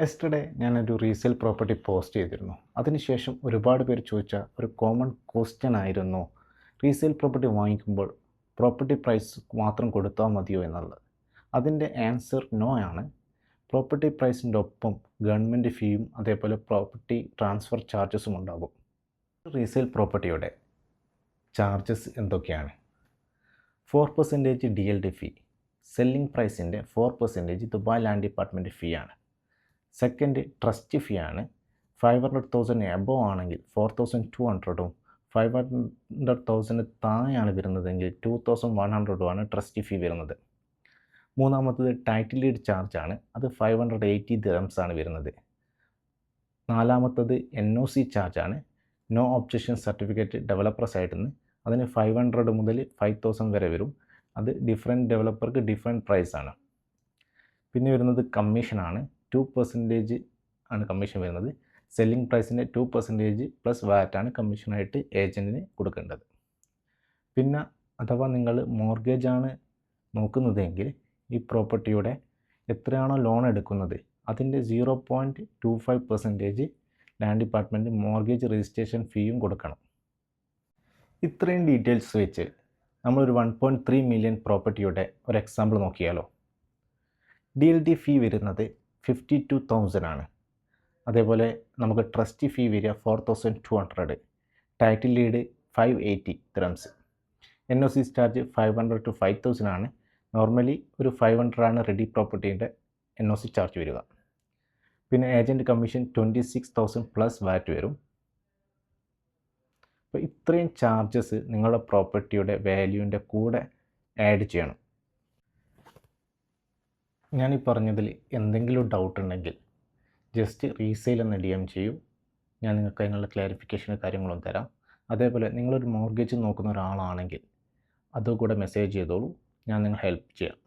Yesterday ഞാനൊരു resale property post ചെയ്തിരുന്നു. അതിനുശേഷം ഒരുപാട് പേര് ചോദിച്ച ഒരു കോമൺ ക്വസ്റ്റ്യൻ ആയിരുന്നു, റീസെയിൽ പ്രോപ്പർട്ടി വാങ്ങിക്കുമ്പോൾ പ്രോപ്പർട്ടി പ്രൈസ് മാത്രം കൊടുത്താൽ മതിയോ എന്നുള്ളത്. അതിൻ്റെ ആൻസർ നോ ആണ്. പ്രോപ്പർട്ടി പ്രൈസിൻ്റെ ഒപ്പം ഗവൺമെൻറ് ഫീയും അതേപോലെ പ്രോപ്പർട്ടി ട്രാൻസ്ഫർ ചാർജസും ഉണ്ടാകും. റീസെയിൽ പ്രോപ്പർട്ടിയുടെ ചാർജസ് എന്തൊക്കെയാണ്? 4% DLD ഫീ, സെല്ലിംഗ് പ്രൈസിൻ്റെ 4% ദുബായ് ലാൻഡ് ഡിപ്പാർട്ട്മെൻറ്റ് ഫീ ആണ്. സെക്കൻഡ് ട്രസ്റ്റ് ഫീ ആണ്. 500,000 എബോവ് ആണെങ്കിൽ 4,200ഉം 500,000 താഴെയാണ് വരുന്നതെങ്കിൽ 2,100ഉം ആണ് ട്രസ്റ്റ് ഫീ വരുന്നത്. മൂന്നാമത്തത് ടൈറ്റിൽ ഡീഡ് ചാർജ് ആണ്. അത് 580 ദിർഹംസ് ആണ് വരുന്നത്. നാലാമത്തത് NOC ചാർജ് ആണ്. നോ ഒബ്ജക്ഷൻ സർട്ടിഫിക്കറ്റ് ഡെവലപ്പർ സൈഡിൽ നിന്ന്. അതിന് 500 മുതൽ 5,000 വരെ വരും. അത് ഡിഫറെൻറ്റ് ഡെവലപ്പർക്ക് ഡിഫറെൻറ്റ് പ്രൈസ് ആണ്. പിന്നെ വരുന്നത് കമ്മീഷനാണ്. 2% ആണ് കമ്മീഷൻ വരുന്നത്. സെല്ലിംഗ് പ്രൈസിൻ്റെ 2% പ്ലസ് വാറ്റാണ് കമ്മീഷനായിട്ട് ഏജൻറ്റിന് കൊടുക്കേണ്ടത്. പിന്നെ അഥവാ നിങ്ങൾ മോർഗേജാണ് നോക്കുന്നതെങ്കിൽ ഈ പ്രോപ്പർട്ടിയുടെ എത്രയാണോ ലോൺ എടുക്കുന്നത് അതിൻ്റെ 0.25% ലാൻഡ് ഡിപ്പാർട്ട്മെൻറ്റ് മോർഗേജ് രജിസ്ട്രേഷൻ ഫീയും കൊടുക്കണം. ഇത്രയും ഡീറ്റെയിൽസ് വെച്ച് നമ്മളൊരു 1.3 മില്യൺ പ്രോപ്പർട്ടിയുടെ ഒരു എക്സാമ്പിൾ നോക്കിയാലോ. DLD ഫീ വരുന്നത് 52,000 ആണ്. അതേപോലെ നമുക്ക് ട്രസ്റ്റ് ഫീ വരിക 4,200, title deed 580 dirhams, NOC charge 500 to 5,000 ആണ്. നോർമലി ഒരു 500 ആണ് റെഡി പ്രോപ്പർട്ടീൻ്റെ NOC ചാർജ് വരിക. പിന്നെ ഏജൻറ്റ് കമ്മീഷൻ 26,000 പ്ലസ് വാറ്റ് വരും. അപ്പോൾ ഇത്രയും ചാർജസ് നിങ്ങളുടെ പ്രോപ്പർട്ടിയുടെ വാല്യൂവിൻ്റെ കൂടെ ആഡ് ചെയ്യണം. ഞാനീ പറഞ്ഞതിൽ എന്തെങ്കിലും ഡൗട്ട് ഉണ്ടെങ്കിൽ ജസ്റ്റ് റീസെയിൽ എന്ന് DM ചെയ്യൂ. ഞാൻ നിങ്ങൾക്ക് അതിനുള്ള ക്ലാരിഫിക്കേഷനും കാര്യങ്ങളും തരാം. അതേപോലെ നിങ്ങളൊരു മോർഗേജ് നോക്കുന്ന ഒരാളാണെങ്കിൽ അതുകൂടെ മെസ്സേജ് ചെയ്തോളൂ, ഞാൻ നിങ്ങളെ ഹെൽപ്പ് ചെയ്യാം.